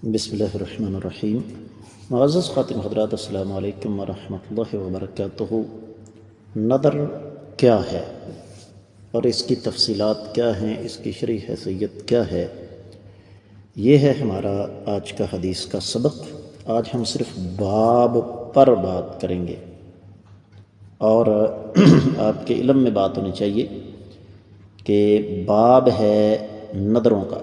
بسم اللہ الرحمن الرحیم۔ معزز خاتم حضرات، السلام علیکم ورحمۃ اللہ وبرکاتہ۔ نظر کیا ہے اور اس کی تفصیلات کیا ہیں، اس کی شرعی حیثیت کیا ہے، یہ ہے ہمارا آج کا حدیث کا سبق۔ آج ہم صرف باب پر بات کریں گے اور آپ کے علم میں بات ہونی چاہیے کہ باب ہے نظروں کا۔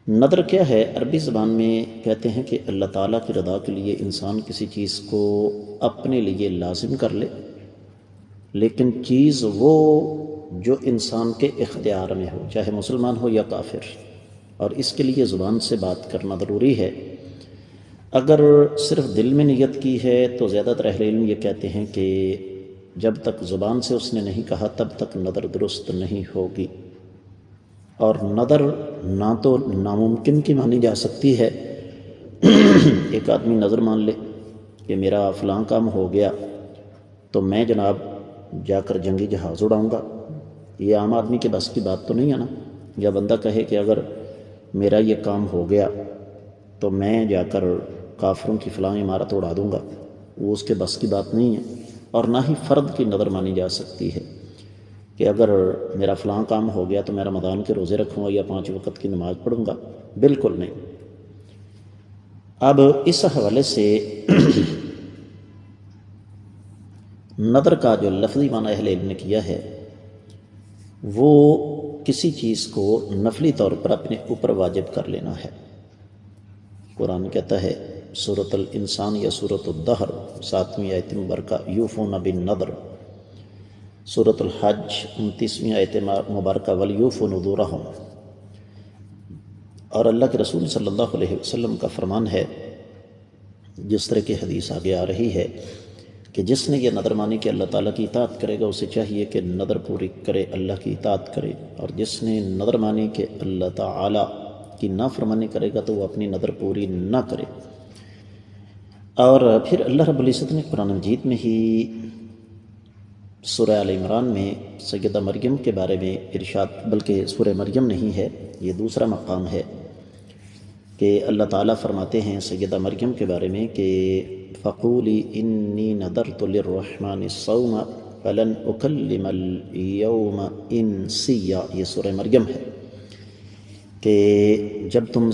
نظر کیا ہے؟ عربی زبان میں کہتے ہیں کہ اللہ تعالیٰ کی رضا کے لیے انسان کسی چیز کو اپنے لیے لازم کر لے، لیکن چیز وہ جو انسان کے اختیار میں ہو، چاہے مسلمان ہو یا کافر، اور اس کے لیے زبان سے بات کرنا ضروری ہے۔ اگر صرف دل میں نیت کی ہے تو زیادہ تر اہل علم یہ کہتے ہیں کہ جب تک زبان سے اس نے نہیں کہا تب تک نظر درست نہیں ہوگی۔ اور نظر نہ تو ناممکن کی مانی جا سکتی ہے، ایک آدمی نظر مان لے کہ میرا فلاں کام ہو گیا تو میں جناب جا کر جنگی جہاز اڑاؤں گا، یہ عام آدمی کے بس کی بات تو نہیں ہے نا۔ یا بندہ کہے کہ اگر میرا یہ کام ہو گیا تو میں جا کر کافروں کی فلاں عمارت اڑا دوں گا، وہ اس کے بس کی بات نہیں ہے۔ اور نہ ہی فرد کی نظر مانی جا سکتی ہے کہ اگر میرا فلاں کام ہو گیا تو میں رمضان کے روزے رکھوں گا یا 5 وقت کی نماز پڑھوں گا، بالکل نہیں۔ اب اس حوالے سے نظر کا جو لفظی معنی اہل علم نے کیا ہے، وہ کسی چیز کو نفلی طور پر اپنے اوپر واجب کر لینا ہے۔ قرآن کہتا ہے سورۃ الانسان یا سورۃ الدہر 7ویں آیت مبارکہ، یوفون بالنذر، سورۃ الحج 29ویں آیت مبارکہ، ولیوفوا نذورہم۔ اور اللہ کے رسول صلی اللہ علیہ وسلم کا فرمان ہے، جس طرح کی حدیث آگے آ رہی ہے، کہ جس نے یہ نظر مانی کہ اللہ تعالیٰ کی اطاعت کرے گا، اسے چاہیے کہ نظر پوری کرے، اللہ کی اطاعت کرے، اور جس نے نظر مانی کہ اللہ تعالیٰ کی نافرمانی کرے گا تو وہ اپنی نظر پوری نہ کرے۔ اور پھر اللہ رب العزت نے قرآن مجید میں ہی سورہ آل عمران میں سیدہ مریم کے بارے میں ارشاد، بلکہ سورہ مریم نہیں ہے، یہ دوسرا مقام ہے، کہ اللہ تعالیٰ فرماتے ہیں سیدہ مریم کے بارے میں کہ فقولی انی نذرت للرحمن صوما فلن اکلم اليوم انسیا، یہ سورہ مریم ہے، کہ جب تم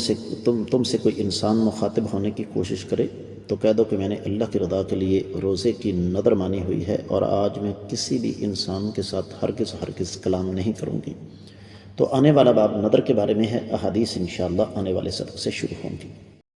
سے کوئی انسان مخاطب ہونے کی کوشش کرے تو کہہ دو کہ میں نے اللہ کی رضا کے لیے روزے کی نظر مانی ہوئی ہے اور آج میں کسی بھی انسان کے ساتھ ہرگز کلام نہیں کروں گی۔ تو آنے والا باب نظر کے بارے میں ہے، احادیث انشاءاللہ آنے والے سبق سے شروع ہوں گی۔